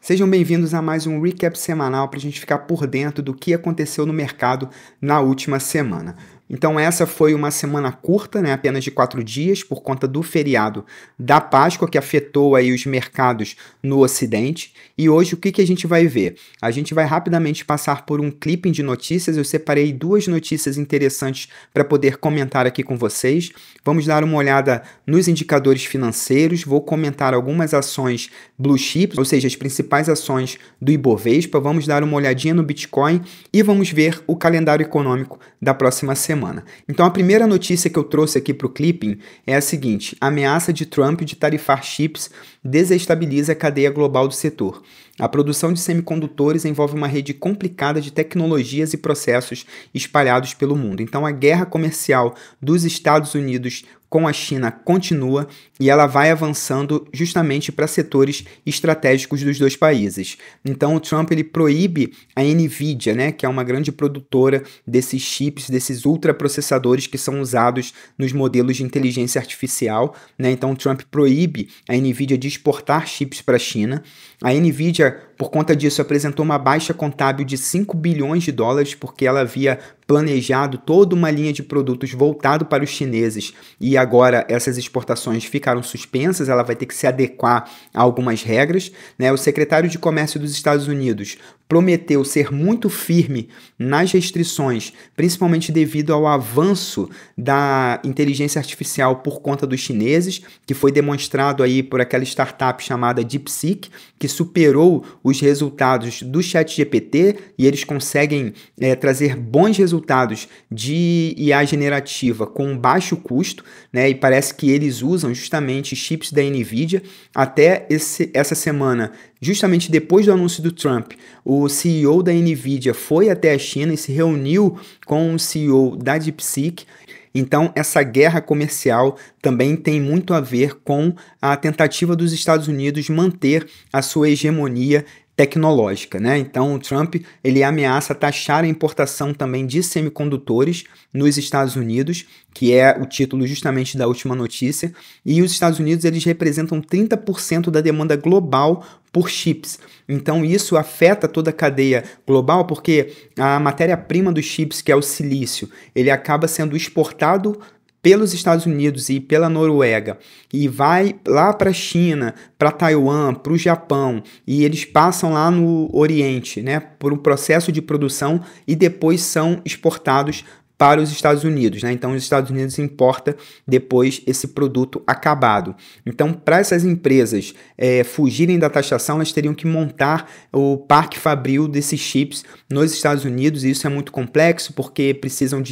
Sejam bem-vindos a mais um recap semanal para a gente ficar por dentro do que aconteceu no mercado na última semana. Então essa foi uma semana curta, né, apenas de 4 dias, por conta do feriado da Páscoa, que afetou aí os mercados no Ocidente. E hoje o que a gente vai ver? A gente vai rapidamente passar por um clipping de notícias. Eu separei 2 notícias interessantes para poder comentar aqui com vocês. Vamos dar uma olhada nos indicadores financeiros, vou comentar algumas ações blue chips, ou seja, as principais ações do Ibovespa, vamos dar uma olhadinha no Bitcoin e vamos ver o calendário econômico da próxima semana. Então a primeira notícia que eu trouxe aqui para o clipping é a seguinte: a ameaça de Trump de tarifar chips desestabiliza a cadeia global do setor. A produção de semicondutores envolve uma rede complicada de tecnologias e processos espalhados pelo mundo. Então a guerra comercial dos Estados Unidos com a China continua e ela vai avançando justamente para setores estratégicos dos dois países. Então o Trump ele proíbe a Nvidia, né, que é uma grande produtora desses chips, desses ultraprocessadores que são usados nos modelos de inteligência artificial, né? Então o Trump proíbe a Nvidia de exportar chips para a China. A Nvidia, por conta disso, apresentou uma baixa contábil de 5 bilhões de dólares, porque ela havia planejado toda uma linha de produtos voltado para os chineses e agora essas exportações ficaram suspensas, ela vai ter que se adequar a algumas regras, né? O secretário de Comércio dos Estados Unidos prometeu ser muito firme nas restrições, principalmente devido ao avanço da inteligência artificial por conta dos chineses, que foi demonstrado aí por aquela startup chamada DeepSeek, que superou os resultados do ChatGPT e eles conseguem trazer bons resultados de IA generativa com baixo custo, né? E parece que eles usam justamente chips da Nvidia. Até essa semana, justamente depois do anúncio do Trump, o CEO da Nvidia foi até a China e se reuniu com o CEO da DeepSeek. Então, essa guerra comercial também tem muito a ver com a tentativa dos Estados Unidos manter a sua hegemonia tecnológica, né? Então, o Trump ele ameaça taxar a importação também de semicondutores nos Estados Unidos, que é o título justamente da última notícia, e os Estados Unidos eles representam 30% da demanda global por chips. Então isso afeta toda a cadeia global, porque a matéria-prima dos chips, que é o silício, ele acaba sendo exportado pelos Estados Unidos e pela Noruega e vai lá para a China, para Taiwan, para o Japão, e eles passam lá no Oriente, né, por um processo de produção e depois são exportados para os Estados Unidos, né? Então os Estados Unidos importa depois esse produto acabado. Então, para essas empresas fugirem da taxação, elas teriam que montar o parque fabril desses chips nos Estados Unidos, e isso é muito complexo porque precisam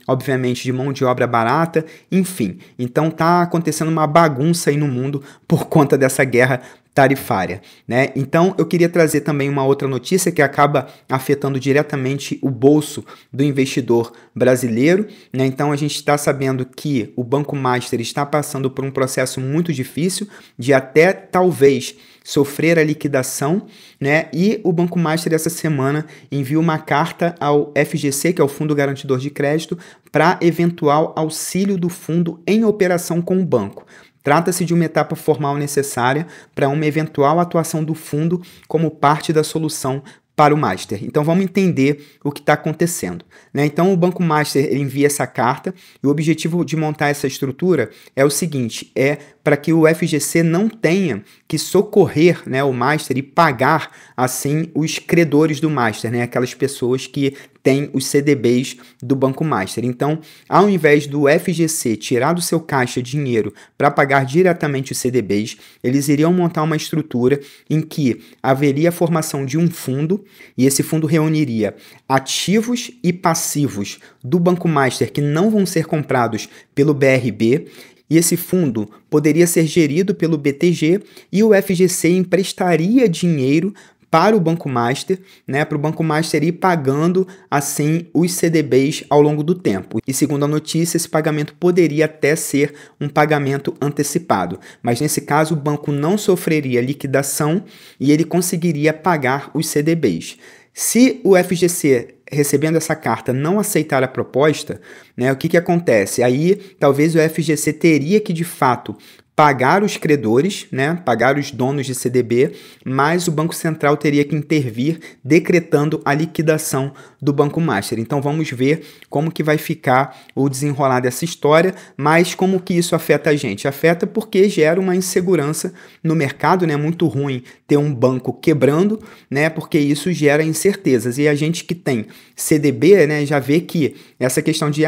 obviamente, de mão de obra barata, enfim. Então tá acontecendo uma bagunça aí no mundo por conta dessa guerra tarifária, né? Então eu queria trazer também uma outra notícia que acaba afetando diretamente o bolso do investidor brasileiro, né? Então a gente está sabendo que o Banco Master está passando por um processo muito difícil de até talvez sofrer a liquidação, né? E o Banco Master essa semana enviou uma carta ao FGC, que é o Fundo Garantidor de Crédito, para eventual auxílio do fundo em operação com o banco. Trata-se de uma etapa formal necessária para uma eventual atuação do fundo como parte da solução para o Master. Então vamos entender o que está acontecendo, né? Então o Banco Master envia essa carta e o objetivo de montar essa estrutura é o seguinte: é para que o FGC não tenha que socorrer, né, o Master e pagar assim os credores do Master, né, aquelas pessoas que têm os CDBs do Banco Master. Então, ao invés do FGC tirar do seu caixa dinheiro para pagar diretamente os CDBs, eles iriam montar uma estrutura em que haveria a formação de um fundo, e esse fundo reuniria ativos e passivos do Banco Master que não vão ser comprados pelo BRB, e esse fundo poderia ser gerido pelo BTG e o FGC emprestaria dinheiro para o Banco Master, né, para o Banco Master ir pagando assim os CDBs ao longo do tempo. E segundo a notícia, esse pagamento poderia até ser um pagamento antecipado, mas nesse caso o banco não sofreria liquidação e ele conseguiria pagar os CDBs. Se o FGC, recebendo essa carta, não aceitar a proposta, né, o que acontece? Aí talvez o FGC teria que de fato pagar os credores, né, pagar os donos de CDB, mas o Banco Central teria que intervir decretando a liquidação do Banco Master. Então vamos ver como que vai ficar o desenrolar dessa história, mas como que isso afeta a gente? Afeta porque gera uma insegurança no mercado, né? Muito ruim ter um banco quebrando, né? Porque isso gera incertezas. E a gente que tem CDB, né, já vê que essa questão de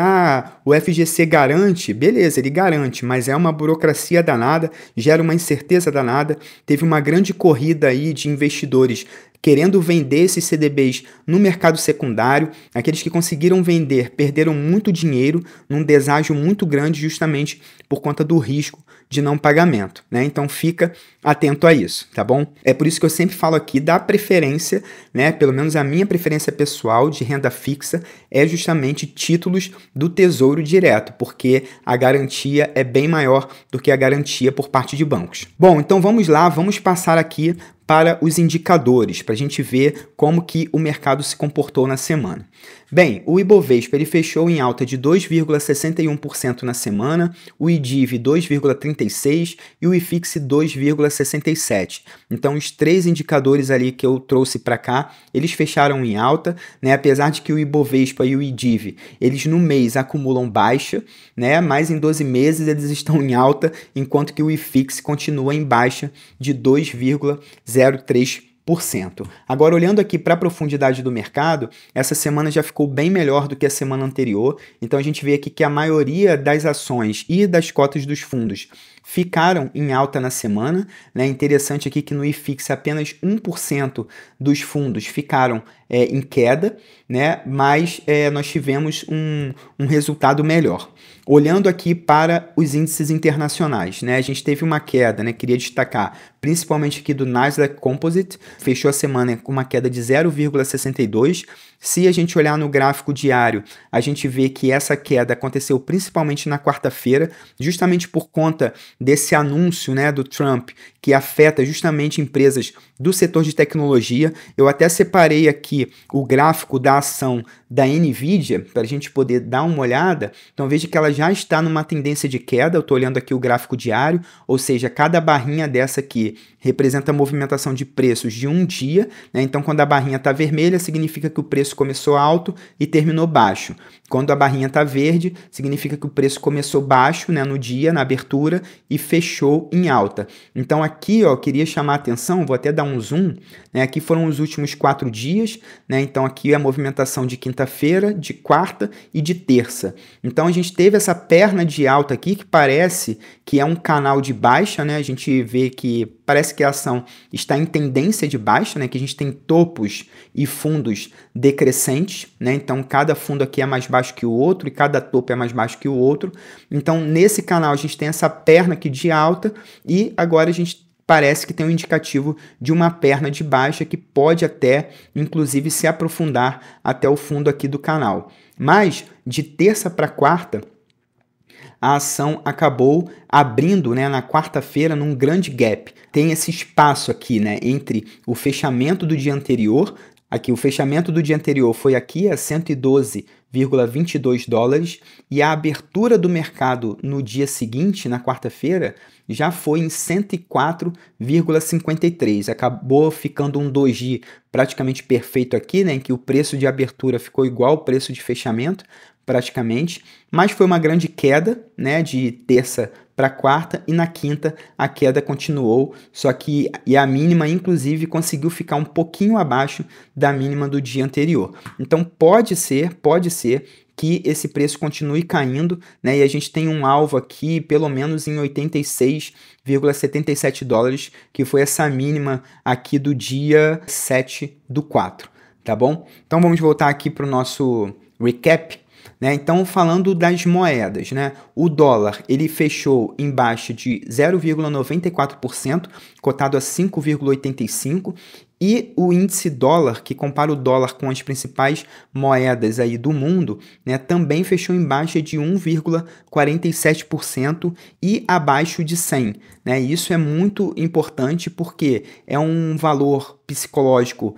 o FGC garante, beleza, ele garante, mas é uma burocracia danada, gera uma incerteza danada. Teve uma grande corrida aí de investidores querendo vender esses CDBs no mercado secundário. Aqueles que conseguiram vender perderam muito dinheiro num deságio muito grande justamente por conta do risco de não pagamento, né? Então fica atento a isso, tá bom? É por isso que eu sempre falo aqui da preferência, né? Pelo menos a minha preferência pessoal de renda fixa é justamente títulos do Tesouro Direto, porque a garantia é bem maior do que a garantia por parte de bancos. Bom, então vamos lá, vamos passar aqui para os indicadores, para a gente ver como que o mercado se comportou na semana. Bem, o Ibovespa ele fechou em alta de 2,61% na semana, o IDIV 2,36% e o IFIX 2,67%. Então, os três indicadores ali que eu trouxe para cá, eles fecharam em alta, né? Apesar de que o Ibovespa e o IDIV, eles no mês acumulam baixa, né? Mas em 12 meses eles estão em alta, enquanto que o IFIX continua em baixa de 2,03%. Agora, olhando aqui para a profundidade do mercado, essa semana já ficou bem melhor do que a semana anterior. Então, a gente vê aqui que a maioria das ações e das cotas dos fundos ficaram em alta na semana, né? Interessante aqui que no IFIX apenas 1% dos fundos ficaram em queda, né? Mas nós tivemos um resultado melhor. Olhando aqui para os índices internacionais, né? A gente teve uma queda, né? Queria destacar, principalmente aqui do Nasdaq Composite, fechou a semana com uma queda de 0,62%. Se a gente olhar no gráfico diário, a gente vê que essa queda aconteceu principalmente na quarta-feira, justamente por conta desse anúncio, né, do Trump, que afeta justamente empresas do setor de tecnologia. Eu até separei aqui o gráfico da ação da NVIDIA, para a gente poder dar uma olhada. Então veja que ela já está numa tendência de queda. Eu estou olhando aqui o gráfico diário, ou seja, cada barrinha dessa aqui representa a movimentação de preços de um dia, né? Então quando a barrinha está vermelha, significa que o preço começou alto e terminou baixo. Quando a barrinha está verde, significa que o preço começou baixo, né, no dia, na abertura, e fechou em alta. Então aqui, ó, eu queria chamar a atenção, vou até dar um zoom, né? Aqui foram os últimos 4 dias, né? Então aqui é a movimentação de quinta-feira, de quarta e de terça. Então a gente teve essa perna de alta aqui que parece que é um canal de baixa, né? A gente vê que parece que a ação está em tendência de baixa, né? Que a gente tem topos e fundos decrescentes, né? Então cada fundo aqui é mais baixo que o outro e cada topo é mais baixo que o outro. Então nesse canal a gente tem essa perna aqui de alta e agora a gente parece que tem um indicativo de uma perna de baixa que pode até, inclusive, se aprofundar até o fundo aqui do canal. Mas de terça para quarta, a ação acabou abrindo, né, na quarta-feira num grande gap. Tem esse espaço aqui, né, entre o fechamento do dia anterior. Aqui, o fechamento do dia anterior foi aqui a 112,22 dólares e a abertura do mercado no dia seguinte, na quarta-feira, já foi em 104,53. Acabou ficando um doji praticamente perfeito aqui, né, em que o preço de abertura ficou igual ao preço de fechamento, praticamente, mas foi uma grande queda, né, de terça para quarta, e na quinta a queda continuou, só que a mínima, inclusive, conseguiu ficar um pouquinho abaixo da mínima do dia anterior. Então pode ser que esse preço continue caindo, né, e a gente tem um alvo aqui, pelo menos em 86,77 dólares, que foi essa mínima aqui do dia 7/4, tá bom? Então vamos voltar aqui para o nosso recap. Né? Então, falando das moedas, né? O dólar ele fechou em baixa de 0,94%, cotado a 5,85%, e o índice dólar, que compara o dólar com as principais moedas aí do mundo, né, também fechou em baixa de 1,47% e abaixo de 100. Né? Isso é muito importante porque é um valor psicológico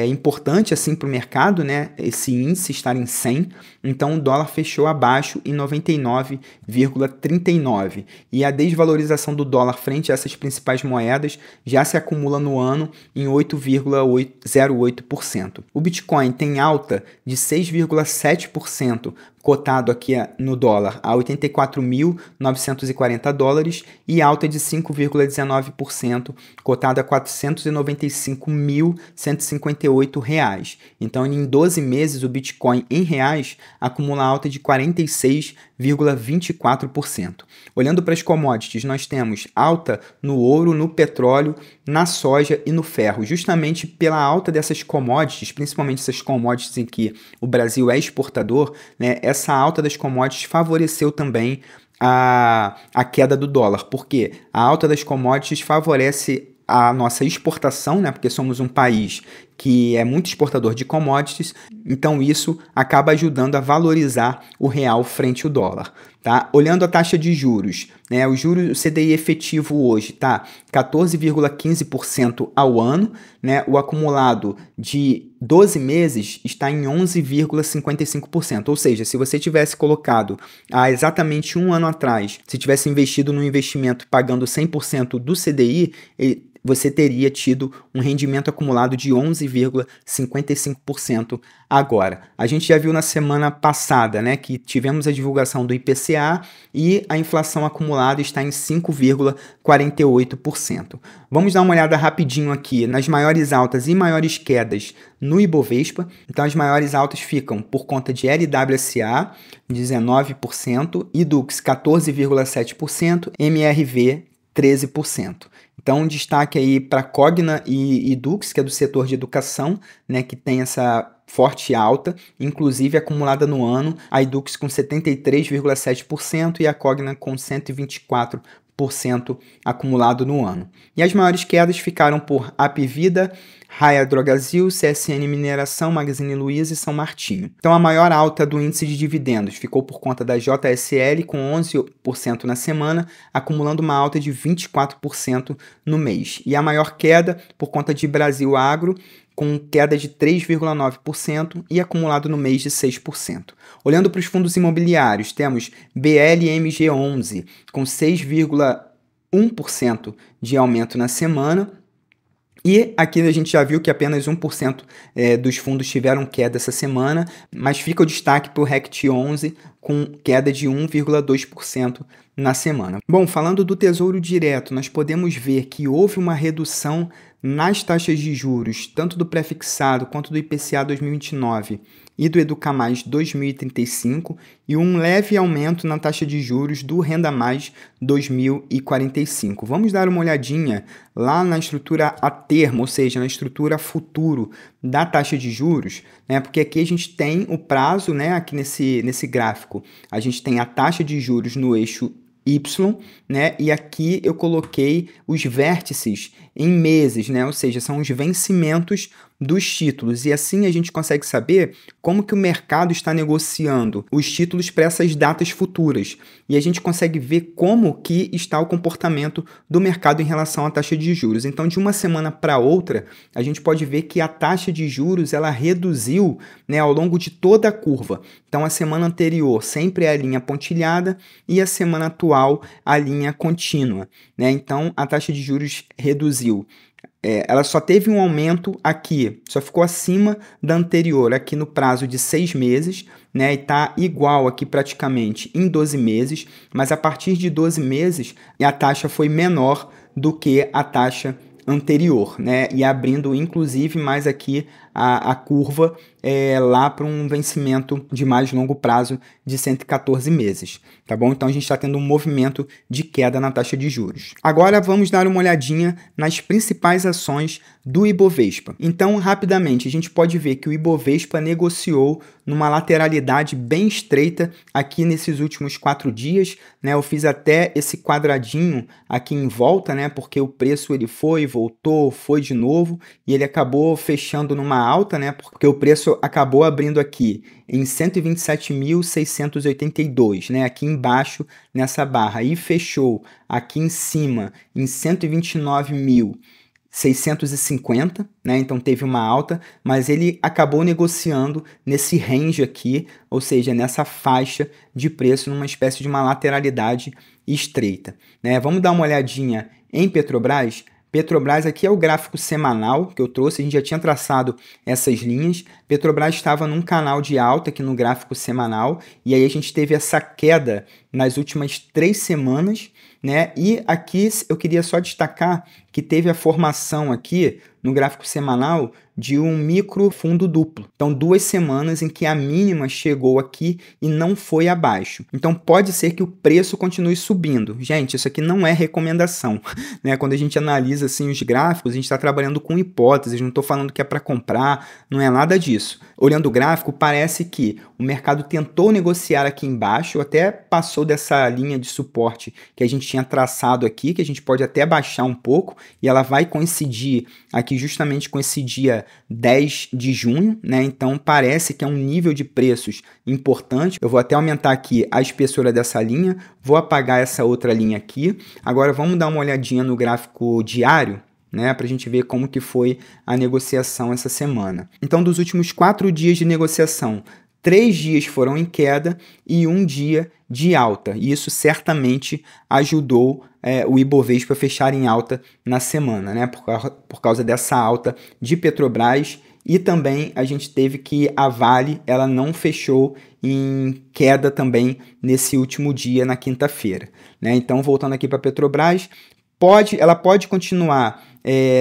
importante assim para o mercado, né? Esse índice estar em 100, então o dólar fechou abaixo em 99,39 e a desvalorização do dólar frente a essas principais moedas já se acumula no ano em 8,08%. O Bitcoin tem alta de 6,7%, cotado aqui no dólar a 84.940 dólares e alta de 5,19%, cotado a 495.158 reais. Então, em 12 meses, o Bitcoin em reais acumula alta de 46,24%. Olhando para as commodities, nós temos alta no ouro, no petróleo, na soja e no ferro, justamente pela alta dessas commodities, principalmente essas commodities em que o Brasil é exportador, né? Essa alta das commodities favoreceu também a queda do dólar, porque a alta das commodities favorece a nossa exportação, né? Porque somos um país que é muito exportador de commodities, então isso acaba ajudando a valorizar o real frente ao dólar. Tá? Olhando a taxa de juros, né? O CDI efetivo hoje está 14,15% ao ano, né? O acumulado de 12 meses está em 11,55%, ou seja, se você tivesse colocado há exatamente um ano atrás, se tivesse investido no investimento pagando 100% do CDI, você teria tido um rendimento acumulado de 11,55% agora. A gente já viu na semana passada, né, que tivemos a divulgação do IPCA e a inflação acumulada está em 5,48%. Vamos dar uma olhada rapidinho aqui nas maiores altas e maiores quedas no Ibovespa. Então, as maiores altas ficam por conta de LWSA, 19%, IDUX, 14,7%, MRV, 13%. Então, um destaque aí para Cogna e Edux, que é do setor de educação, né, que tem essa forte alta, inclusive acumulada no ano, a Edux com 73,7% e a Cogna com 124% acumulado no ano. E as maiores quedas ficaram por Apvida, Raia Drogasil, CSN Mineração, Magazine Luiza e São Martinho. Então, a maior alta do índice de dividendos ficou por conta da JSL, com 11% na semana, acumulando uma alta de 24% no mês. E a maior queda por conta de Brasil Agro, com queda de 3,9% e acumulado no mês de 6%. Olhando para os fundos imobiliários, temos BLMG11, com 6,1% de aumento na semana. E aqui a gente já viu que apenas 1% dos fundos tiveram queda essa semana, mas fica o destaque para o RECT11 com queda de 1,2% na semana. Bom, falando do Tesouro Direto, nós podemos ver que houve uma redução nas taxas de juros, tanto do pré-fixado quanto do IPCA 2029 e do Educamais 2035, e um leve aumento na taxa de juros do Renda Mais 2045. Vamos dar uma olhadinha lá na estrutura a termo, ou seja, na estrutura futuro da taxa de juros, né? Porque aqui a gente tem o prazo, né? Aqui nesse gráfico, a gente tem a taxa de juros no eixo Y, né? E aqui eu coloquei os vértices em meses, né? Ou seja, são os vencimentos dos títulos, e assim a gente consegue saber como que o mercado está negociando os títulos para essas datas futuras, e a gente consegue ver como que está o comportamento do mercado em relação à taxa de juros. Então, de uma semana para outra, a gente pode ver que a taxa de juros ela reduziu, né, ao longo de toda a curva. Então, a semana anterior sempre é a linha pontilhada e a semana atual a linha contínua, né? Então, a taxa de juros reduziu. Ela só teve um aumento aqui, só ficou acima da anterior, aqui no prazo de 6 meses, né? E está igual aqui praticamente em 12 meses, mas a partir de 12 meses a taxa foi menor do que a taxa anterior, né? E abrindo inclusive mais aqui a curva lá para um vencimento de mais longo prazo de 114 meses, tá bom? Então a gente está tendo um movimento de queda na taxa de juros. Agora vamos dar uma olhadinha nas principais ações do Ibovespa. Então, rapidamente, a gente pode ver que o Ibovespa negociou numa lateralidade bem estreita aqui nesses últimos 4 dias, né? Eu fiz até esse quadradinho aqui em volta, né? Porque o preço ele foi, voltou, foi de novo e ele acabou fechando numa alta, né? Porque o preço acabou abrindo aqui em 127.682, né? Aqui embaixo nessa barra, e fechou aqui em cima em 129.000 650, né? Então teve uma alta, mas ele acabou negociando nesse range aqui, ou seja, nessa faixa de preço, numa espécie de uma lateralidade estreita, né? Vamos dar uma olhadinha em Petrobras. Petrobras aqui é o gráfico semanal que eu trouxe, a gente já tinha traçado essas linhas. Petrobras estava num canal de alta aqui no gráfico semanal, e aí a gente teve essa queda nas últimas 3 semanas, né? E aqui eu queria só destacar que teve a formação aqui no gráfico semanal de um micro fundo duplo. Então, 2 semanas em que a mínima chegou aqui e não foi abaixo. Então, pode ser que o preço continue subindo. Gente, isso aqui não é recomendação, né? Quando a gente analisa assim os gráficos, a gente está trabalhando com hipóteses, não estou falando que é para comprar, não é nada disso. Olhando o gráfico, parece que o mercado tentou negociar aqui embaixo, até passou dessa linha de suporte que a gente tinha traçado aqui, que a gente pode até baixar um pouco, e ela vai coincidir aqui justamente com esse dia 10 de junho, né? Então parece que é um nível de preços importante. Eu vou até aumentar aqui a espessura dessa linha, vou apagar essa outra linha aqui. Agora vamos dar uma olhadinha no gráfico diário, né, para a gente ver como que foi a negociação essa semana. Então, dos últimos 4 dias de negociação, 3 dias foram em queda e 1 dia de alta. E isso certamente ajudou o Ibovespa a fechar em alta na semana, né, por causa dessa alta de Petrobras. E também a gente teve que a Vale ela não fechou em queda também nesse último dia, na quinta-feira, né? Então, voltando aqui para a Petrobras, ela pode continuar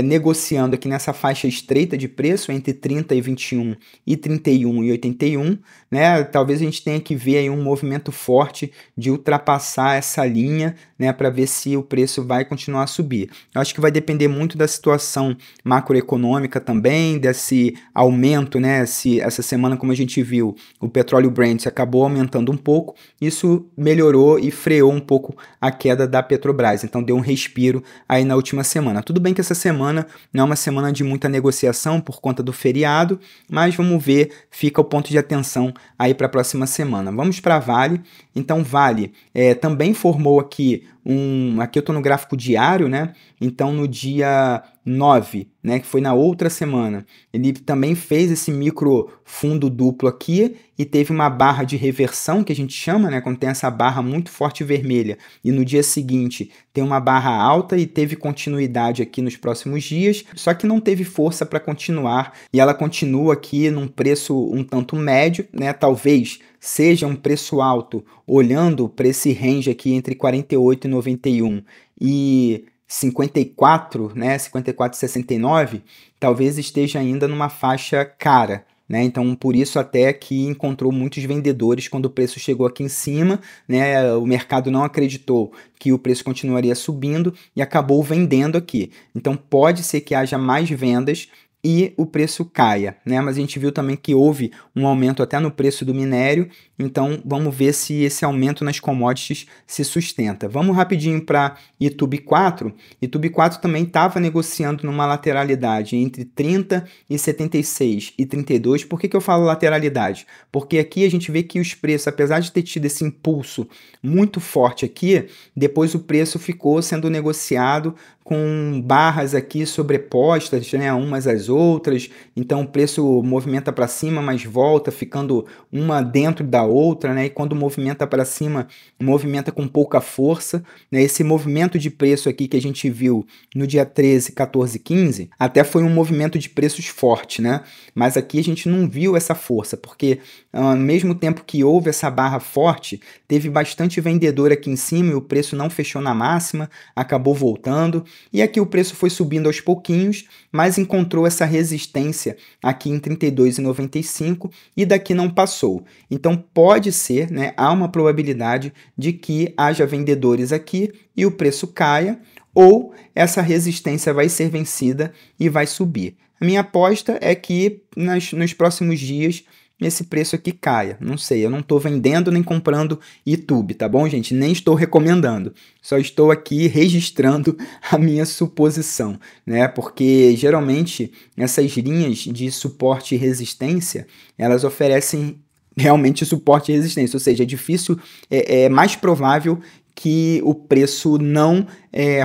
negociando aqui nessa faixa estreita de preço entre 30 e 21 e 31 e 81, né? Talvez a gente tenha que ver aí um movimento forte de ultrapassar essa linha, né, para ver se o preço vai continuar a subir. Eu acho que vai depender muito da situação macroeconômica também, desse aumento, né? Se essa semana, como a gente viu, o petróleo Brent acabou aumentando um pouco, isso melhorou e freou um pouco a queda da Petrobras, então deu um respiro aí na última semana. Tudo bem que essa semana não é uma semana de muita negociação por conta do feriado, mas vamos ver, fica o ponto de atenção aí para a próxima semana. Vamos para a Vale. Então, Vale também formou aqui aqui eu estou no gráfico diário, né? Então, no dia 9, né, que foi na outra semana, ele também fez esse micro fundo duplo aqui e teve uma barra de reversão, que a gente chama, né, quando tem essa barra muito forte vermelha, e no dia seguinte tem uma barra alta e teve continuidade aqui nos próximos dias, só que não teve força para continuar, e ela continua aqui num preço um tanto médio, né, talvez seja um preço alto, olhando para esse range aqui entre 48 e 91 e 54, né, 54,69, talvez esteja ainda numa faixa cara, né? Então, por isso até que encontrou muitos vendedores quando o preço chegou aqui em cima, né? O mercado não acreditou que o preço continuaria subindo e acabou vendendo aqui. Então, pode ser que haja mais vendas e o preço caia, né? Mas a gente viu também que houve um aumento até no preço do minério, então vamos ver se esse aumento nas commodities se sustenta. Vamos rapidinho para Itub 4. Itub 4 também estava negociando numa lateralidade entre 30 e 76 e 32. Por que eu falo lateralidade? Porque aqui a gente vê que os preços, apesar de ter tido esse impulso muito forte aqui, depois o preço ficou sendo negociado com barras aqui sobrepostas, né, umas às outras, então o preço movimenta para cima, mas volta, ficando uma dentro da outra, né, e quando movimenta para cima, movimenta com pouca força, né, esse movimento de preço aqui que a gente viu no dia 13, 14, 15, até foi um movimento de preços forte, né, mas aqui a gente não viu essa força, porque ao mesmo tempo que houve essa barra forte, teve bastante vendedor aqui em cima e o preço não fechou na máxima, acabou voltando, e aqui o preço foi subindo aos pouquinhos, mas encontrou essa resistência aqui em 32,95 e daqui não passou. Então pode ser, né, há uma probabilidade de que haja vendedores aqui e o preço caia, ou essa resistência vai ser vencida e vai subir. A minha aposta é que nos próximos dias esse preço aqui caia. Não sei, eu não estou vendendo nem comprando Itub, tá bom, gente? Nem estou recomendando. Só estou aqui registrando a minha suposição, né? Porque geralmente essas linhas de suporte e resistência, elas oferecem realmente suporte e resistência, ou seja, é difícil, é mais provável que o preço não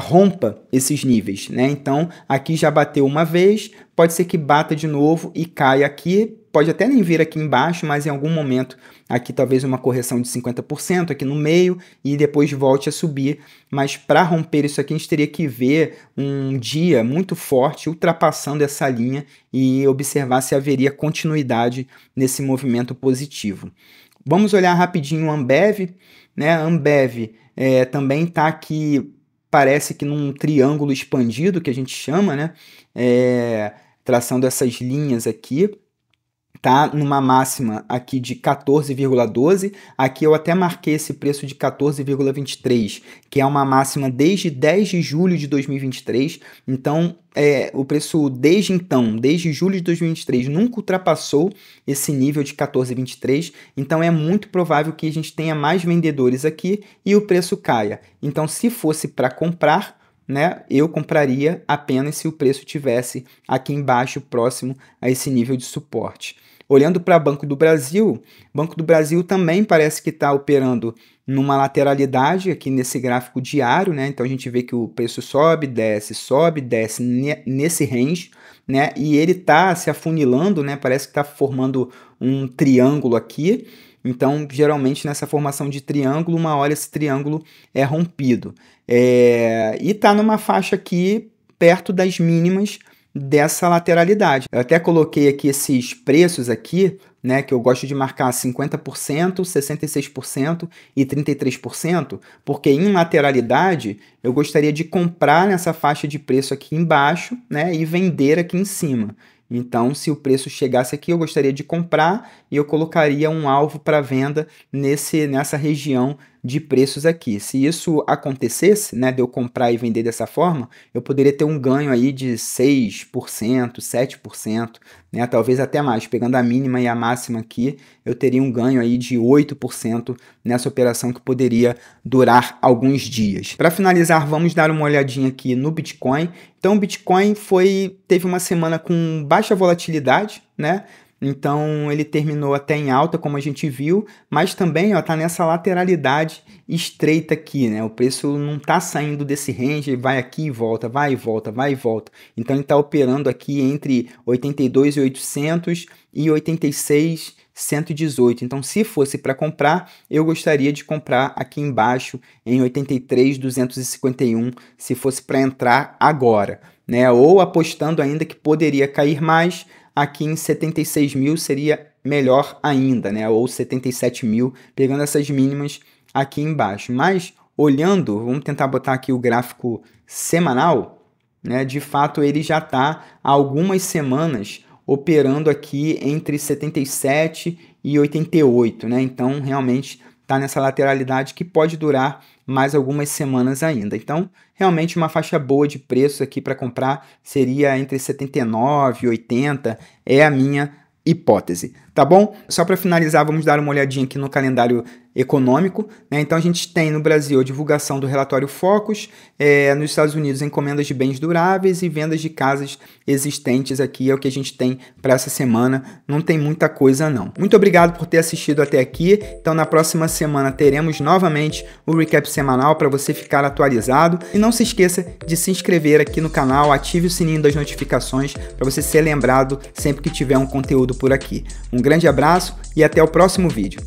rompa esses níveis, né? Então, aqui já bateu uma vez, pode ser que bata de novo e caia aqui, pode até nem vir aqui embaixo, mas em algum momento aqui talvez uma correção de 50% aqui no meio e depois volte a subir, mas para romper isso aqui a gente teria que ver um dia muito forte ultrapassando essa linha e observar se haveria continuidade nesse movimento positivo. Vamos olhar rapidinho o Ambev, né? A Ambev também está aqui, parece que num triângulo expandido, que a gente chama, né? Traçando essas linhas aqui. Tá numa máxima aqui de 14,12, aqui eu até marquei esse preço de 14,23, que é uma máxima desde 10 de julho de 2023, então o preço desde julho de 2023, nunca ultrapassou esse nível de 14,23, então é muito provável que a gente tenha mais vendedores aqui e o preço caia. Então se fosse para comprar, né, eu compraria apenas se o preço tivesse aqui embaixo, próximo a esse nível de suporte. Olhando para Banco do Brasil também parece que está operando numa lateralidade aqui nesse gráfico diário, né? Então a gente vê que o preço sobe, desce nesse range, né? E ele está se afunilando, né? Parece que está formando um triângulo aqui. Então, geralmente, nessa formação de triângulo, uma hora esse triângulo é rompido. E está numa faixa aqui perto das mínimas dessa lateralidade. Eu até coloquei aqui esses preços aqui, né, que eu gosto de marcar 50%, 66% e 33%, porque em lateralidade eu gostaria de comprar nessa faixa de preço aqui embaixo, né, e vender aqui em cima. Então, se o preço chegasse aqui, eu gostaria de comprar e eu colocaria um alvo para venda nessa região de preços aqui. Se isso acontecesse, né, de eu comprar e vender dessa forma, eu poderia ter um ganho aí de 6%, 7%, né, talvez até mais. Pegando a mínima e a máxima aqui, eu teria um ganho aí de 8% nessa operação que poderia durar alguns dias. Para finalizar, vamos dar uma olhadinha aqui no Bitcoin. Então, o Bitcoin teve uma semana com baixa volatilidade, né? Então, ele terminou até em alta, como a gente viu, mas também está nessa lateralidade estreita aqui, né? O preço não está saindo desse range, vai aqui e volta, vai e volta, vai e volta. Então, ele está operando aqui entre 82.800 e 86.118. Então, se fosse para comprar, eu gostaria de comprar aqui embaixo em 83.251, se fosse para entrar agora, né? Ou apostando ainda que poderia cair mais, aqui em 76 mil seria melhor ainda, né? Ou 77 mil, pegando essas mínimas aqui embaixo. Mas, olhando, vamos tentar botar aqui o gráfico semanal, né? De fato, ele já está há algumas semanas operando aqui entre 77 e 88, né? Então, realmente está nessa lateralidade que pode durar mais algumas semanas ainda. Então, realmente uma faixa boa de preço aqui para comprar seria entre 79 e 80, é a minha hipótese, tá bom? Só para finalizar, vamos dar uma olhadinha aqui no calendário econômico, né? Então a gente tem no Brasil a divulgação do relatório Focus, nos Estados Unidos encomendas de bens duráveis e vendas de casas existentes aqui é o que a gente tem para essa semana, não tem muita coisa não. Muito obrigado por ter assistido até aqui, então na próxima semana teremos novamente o recap semanal para você ficar atualizado e não se esqueça de se inscrever aqui no canal, ative o sininho das notificações para você ser lembrado sempre que tiver um conteúdo por aqui. Um grande abraço e até o próximo vídeo.